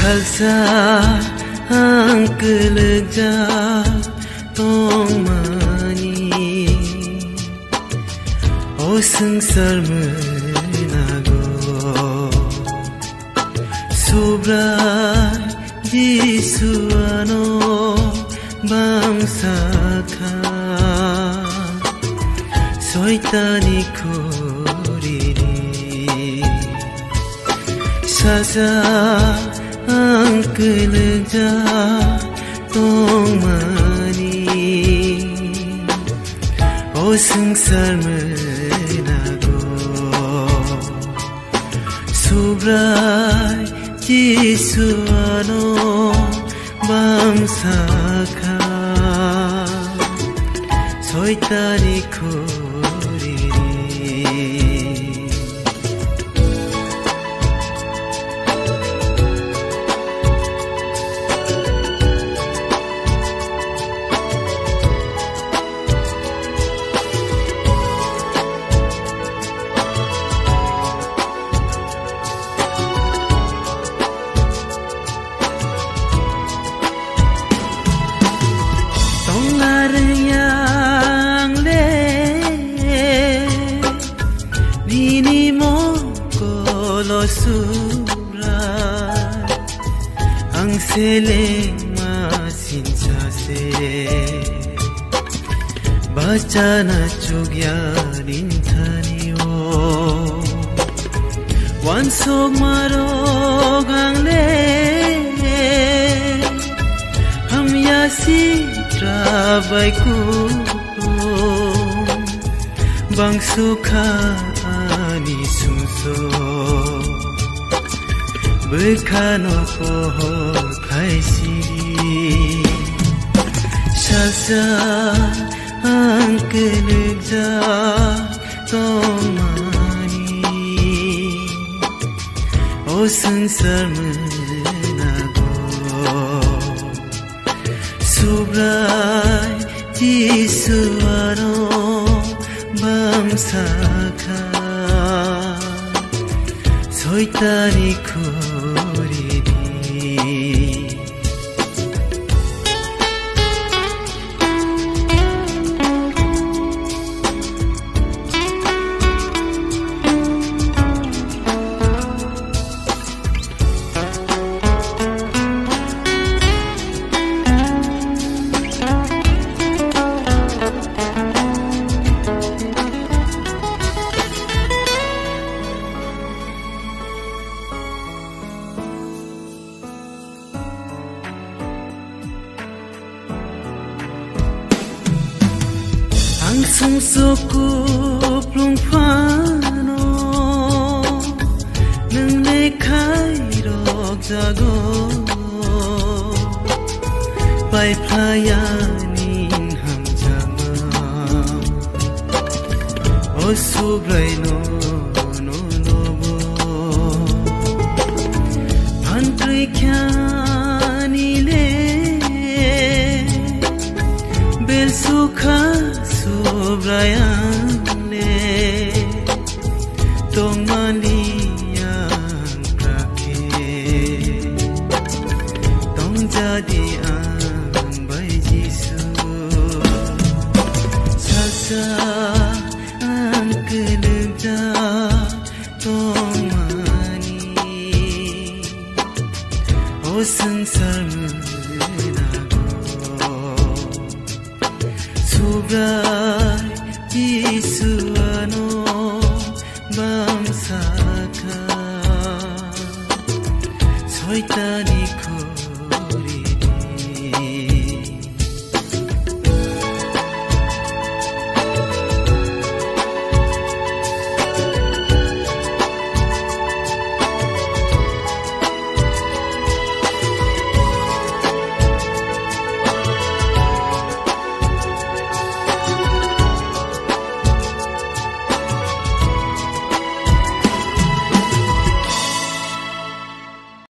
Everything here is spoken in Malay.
Khalsa ang kelegja tong mani O sengsar menago Sobrai Jisuano bangsa ka Soitani kuriri Saja ang kelegja tong mani O sengsar menago Sobrai Jisuano bangsa ka Soitani kuriri Ang seleng masin sase baca na chugyanin taniyo wansog marog ang le hamyasi trabay ko bang sukha ani suso Bekano pohon kaisiri Saja ang kelegja tong mani O sengsar menago Sobrai Jisuano bangsa ka Soitani kuriri Ang sungsukup lungpano Nang nekhairok jago Pai playaning hamjama O subrai no lobo Pantui kyani le Bel sukha Sobrayane tong maniyang prake tong jadi ang bay Jisu Saja ang kelegja tong mani O sengsar menago Sobrai Jisuano bangsa ka Soitani